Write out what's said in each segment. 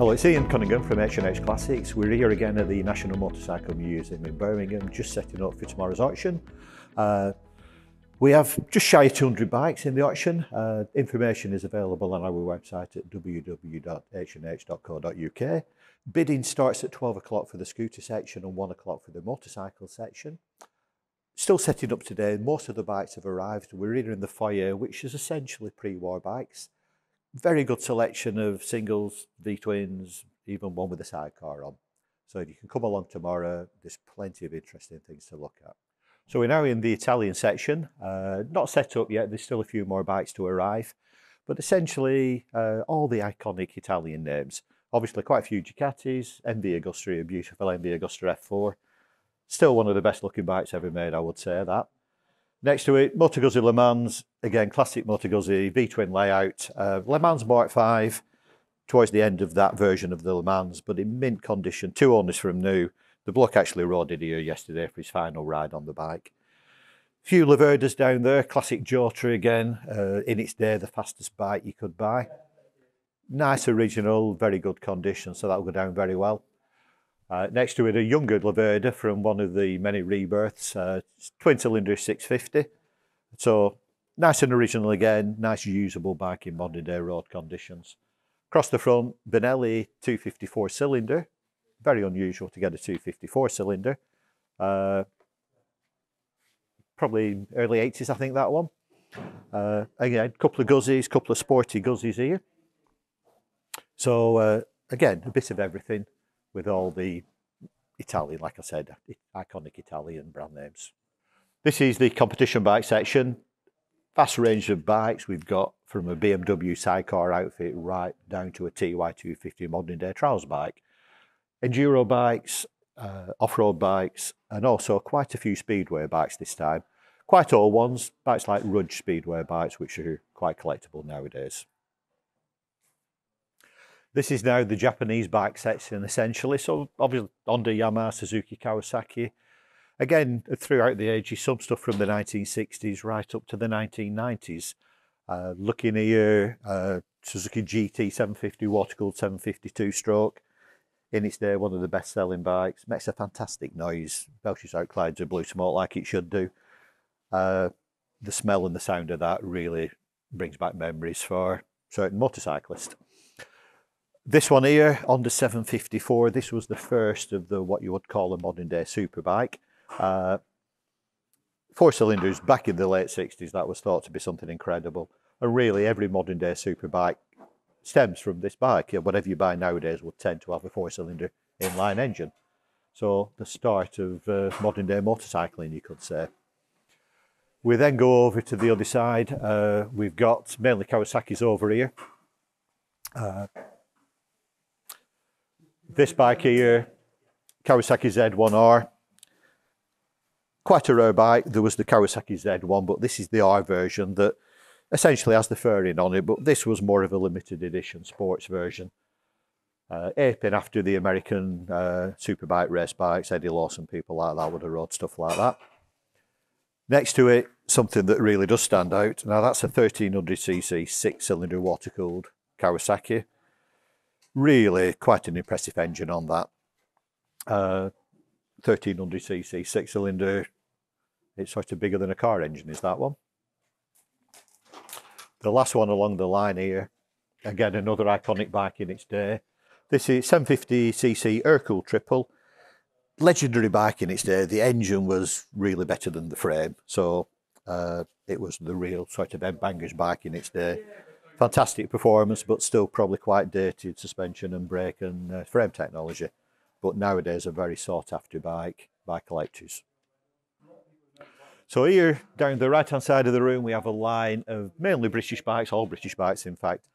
Hello, it's Ian Cunningham from H&H Classics. We're here again at the National Motorcycle Museum in Birmingham, just setting up for tomorrow's auction. We have just shy of 200 bikes in the auction. Information is available on our website at www.hnh.co.uk. Bidding starts at 12 o'clock for the scooter section and 1 o'clock for the motorcycle section. Still setting up today. Most of the bikes have arrived. We're here in the foyer, which is essentially pre-war bikes. Very good selection of singles, V-twins, even one with a sidecar on. So you can come along tomorrow. There's plenty of interesting things to look at. So we're now in the Italian section. Not set up yet. There's still a few more bikes to arrive. But essentially, all the iconic Italian names. Obviously, quite a few Ducatis, MV Agusta, a beautiful MV Agusta F4. Still one of the best looking bikes ever made, I would say that. Next to it, Moto Guzzi Le Mans, again, classic Moto Guzzi, V-twin layout. Le Mans Mark V, towards the end of that version of the Le Mans, but in mint condition, 2 owners from new. The bloke actually rode it here yesterday for his final ride on the bike. Few Laverdas down there, classic Jota again, in its day, the fastest bike you could buy. Nice original, very good condition, so that'll go down very well. Next to it, a younger Laverda from one of the many rebirths, twin cylinder 650. So nice and original again, nice usable bike in modern day road conditions. Across the front, Benelli 254 cylinder. Very unusual to get a 254 cylinder. Probably early 80s, I think, that one. Again, a couple of Guzzis, couple of sporty Guzzis here. So again, a bit of everything, with all the Italian, like I said, iconic Italian brand names. This is the competition bike section. Vast range of bikes. We've got from a BMW sidecar outfit right down to a TY250 modern day trials bike. Enduro bikes, off-road bikes, and also quite a few speedway bikes this time. Quite old ones, bikes like Rudge speedway bikes, which are quite collectible nowadays. This is now the Japanese bike section, essentially. So obviously Honda, Yamaha, Suzuki, Kawasaki. Again, throughout the ages, some stuff from the 1960s right up to the 1990s. Looking here, Suzuki GT750 water-cooled 752 stroke. In its day, one of the best-selling bikes. Makes a fantastic noise. Belches out clouds of blue smoke like it should do. The smell and the sound of that really brings back memories for certain motorcyclists. This one here, Honda 754, this was the first of the what you would call a modern day superbike. 4 cylinders back in the late 60s, that was thought to be something incredible. And really every modern day superbike stems from this bike. Whatever you buy nowadays would tend to have a 4-cylinder inline engine. So the start of modern day motorcycling, you could say. We then go over to the other side. We've got mainly Kawasaki's over here. This bike here, Kawasaki Z1R, quite a rare bike. There was the Kawasaki Z1, but this is the R version that essentially has the fairing on it, but this was more of a limited edition sports version. Aping after the American superbike race bikes, Eddie Lawson, people like that would have rode stuff like that. Next to it, something that really does stand out. Now that's a 1300cc 6-cylinder water-cooled Kawasaki. Really quite an impressive engine on that. 1300cc 6-cylinder. It's sort of bigger than a car engine, is that one. The last one along the line here, again another iconic bike in its day. This is 750cc air-cooled triple. Legendary bike in its day. The engine was really better than the frame, so it was the real sort of headbangers bike in its day. Fantastic performance, but still probably quite dated suspension and brake and frame technology. But nowadays a very sought after bike by collectors. So here, down the right hand side of the room, we have a line of mainly British bikes, all British bikes in fact.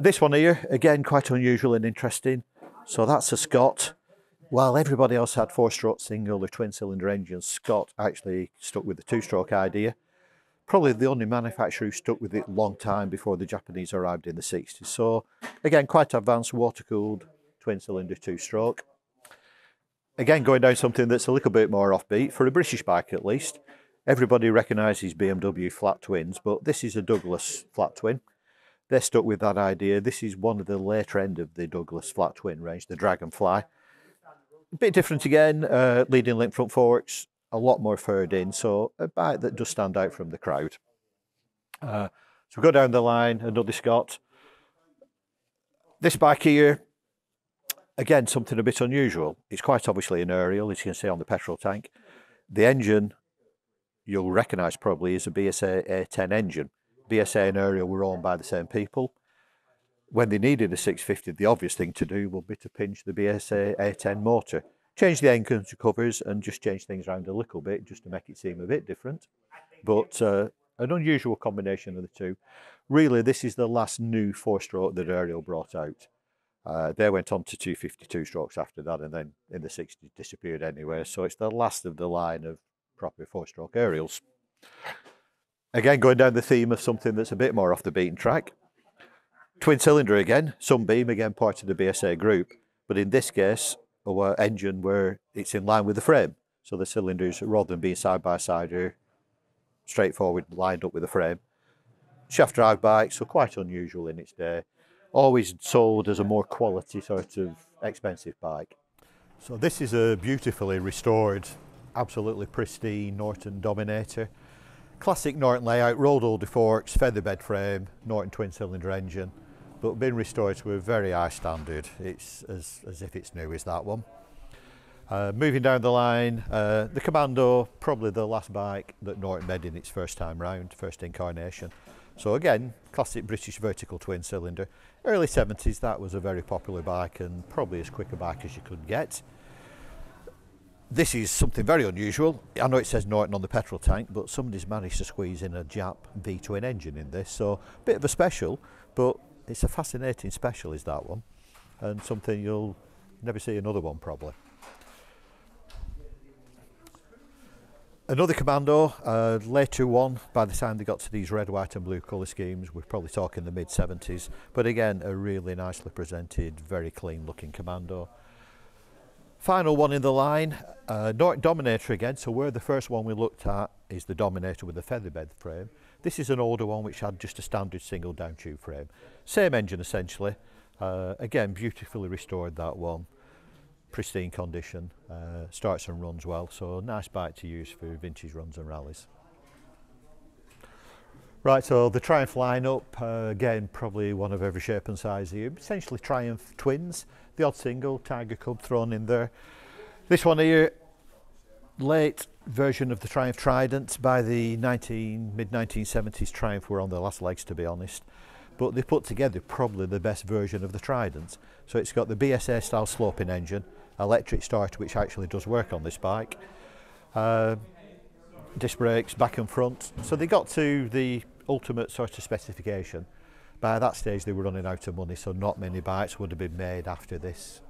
This one here, again, quite unusual and interesting. So that's a Scott. While everybody else had 4-stroke single or twin-cylinder engines, Scott actually stuck with the 2-stroke idea. Probably the only manufacturer who stuck with it a long time before the Japanese arrived in the 60s. So again, quite advanced water-cooled twin-cylinder 2-stroke. Again, going down something that's a little bit more offbeat, for a British bike at least. Everybody recognises BMW flat twins, but this is a Douglas flat twin. They're stuck with that idea. This is one of the later end of the Douglas flat twin range, the Dragonfly. A bit different again, leading link front forks, a lot more furred in, so a bike that does stand out from the crowd. So we go down the line, another Scott. This bike here, again, something a bit unusual. It's quite obviously an aerial, as you can see on the petrol tank. The engine, you'll recognise probably, is a BSA A10 engine. BSA and aerial were owned by the same people. When they needed a 650, the obvious thing to do would be to pinch the BSA A10 motor, change the engine covers and just change things around a little bit just to make it seem a bit different. But an unusual combination of the two. Really, this is the last new four-stroke that aerial brought out. They went on to 252 strokes after that, and then in the 60s disappeared anyway. So it's the last of the line of proper four-stroke aerials. Again, going down the theme of something that's a bit more off the beaten track. Twin cylinder again, Sunbeam, again part of the BSA group, but in this case, our engine where it's in line with the frame. So the cylinders, rather than being side by side, are straightforward, lined up with the frame. Shaft drive bike, so quite unusual in its day. Always sold as a more quality sort of expensive bike. So this is a beautifully restored, absolutely pristine Norton Dominator. Classic Norton layout, rolled oldie forks, featherbed frame, Norton twin cylinder engine, but been restored to a very high standard. It's as if it's new as that one. Moving down the line, the Commando, probably the last bike that Norton made in its first time round, first incarnation. So again, classic British vertical twin cylinder. Early 70s, that was a very popular bike and probably as quick a bike as you could get. This is something very unusual. I know it says Norton on the petrol tank, but somebody's managed to squeeze in a Jap V-twin engine in this, so a bit of a special, but it's a fascinating special is that one, and something you'll never see another one probably. Another Commando, later one, by the time they got to these red, white and blue colour schemes, we're probably talking the mid-70s, but again, a really nicely presented, very clean looking Commando. Final one in the line, Norton Dominator again, so where the first one we looked at is the Dominator with the featherbed frame. This is an older one which had just a standard single down tube frame. Same engine essentially, again beautifully restored that one. Pristine condition, starts and runs well, so a nice bike to use for vintage runs and rallies. Right, so the Triumph lineup, again probably one of every shape and size here, essentially Triumph twins, the odd single, Tiger Cub thrown in there. This one here, late version of the Triumph Trident. By the mid-1970s, Triumph were on their last legs to be honest, but they put together probably the best version of the Trident. So it's got the BSA style sloping engine, electric starter which actually does work on this bike, disc brakes back and front, so they got to the ultimate sort of specification. By that stage they were running out of money, so not many bikes would have been made after this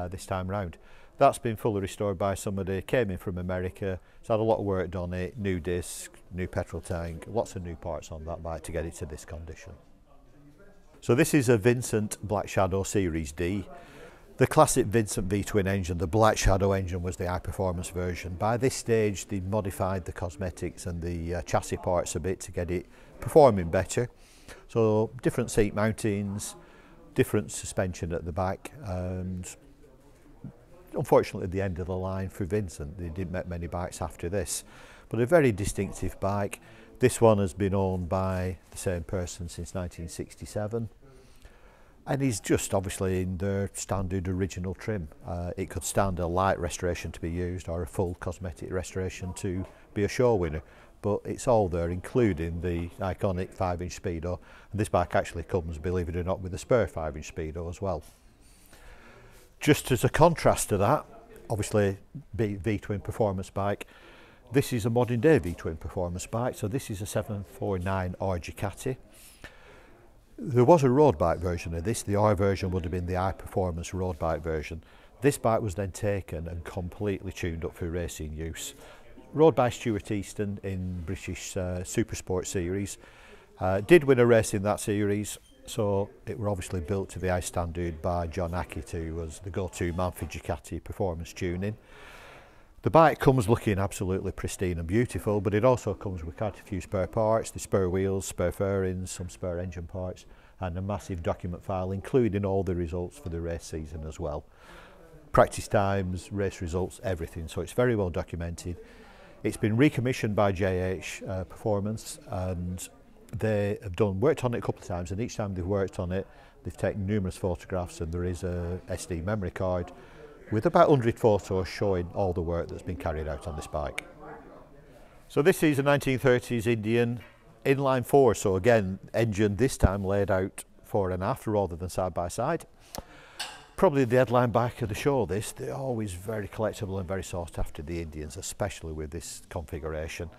this time round. That's been fully restored by somebody, came in from America, it's had a lot of work done it, new disc, new petrol tank, lots of new parts on that bike to get it to this condition. So this is a Vincent Black Shadow Series D. The classic Vincent V-twin engine, the Black Shadow engine, was the high performance version. By this stage they modified the cosmetics and the chassis parts a bit to get it performing better. So different seat mountings, different suspension at the back, and unfortunately at the end of the line for Vincent they didn't make many bikes after this, but a very distinctive bike. This one has been owned by the same person since 1967. And he's just obviously in their standard original trim. It could stand a light restoration to be used or a full cosmetic restoration to be a show winner, but it's all there, including the iconic 5-inch speedo, and this bike actually comes, believe it or not, with a spare 5-inch speedo as well. Just as a contrast to that, obviously V-twin performance bike, this is a modern day V-twin performance bike, so this is a 749R Ducati. There was a road bike version of this. The R version would have been the high performance road bike version. This bike was then taken and completely tuned up for racing use. Rode by Stuart Easton in British Super Sport Series. Did win a race in that series, so it were obviously built to the high standard by John Hackett, who was the go-to man for Ducati performance tuning. The bike comes looking absolutely pristine and beautiful, but it also comes with quite a few spare parts, the spare wheels, spare fairings, some spare engine parts, and a massive document file including all the results for the race season as well. Practice times, race results, everything, so it's very well documented. It's been recommissioned by JH Performance, and they have worked on it a couple of times, and each time they've worked on it they've taken numerous photographs, and there is a SD memory card with about 100 photos showing all the work that's been carried out on this bike. So this is a 1930s Indian inline 4, so again engine this time laid out fore and aft rather than side by side. Probably the headline bike of the show this. They're always very collectible and very sought after, the Indians, especially with this configuration.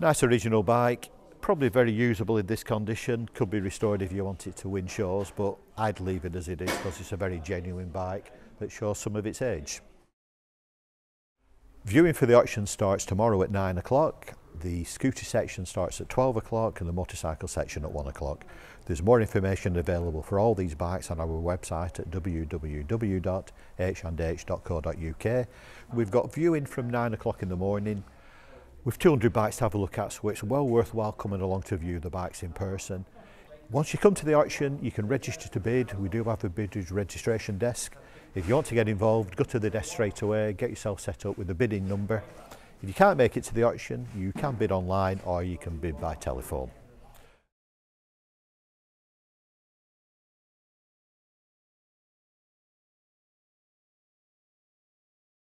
Nice original bike, probably very usable in this condition, could be restored if you want it to win shows, but I'd leave it as it is because it's a very genuine bike that shows some of its age. Viewing for the auction starts tomorrow at 9 o'clock. The scooter section starts at 12 o'clock and the motorcycle section at 1 o'clock. There's more information available for all these bikes on our website at www.h&h.co.uk. We've got viewing from 9 o'clock in the morning with 200 bikes to have a look at, so it's well worthwhile coming along to view the bikes in person. Once you come to the auction, you can register to bid. We do have a bidder's registration desk. If you want to get involved, go to the desk straight away, get yourself set up with a bidding number. If you can't make it to the auction, you can bid online or you can bid by telephone.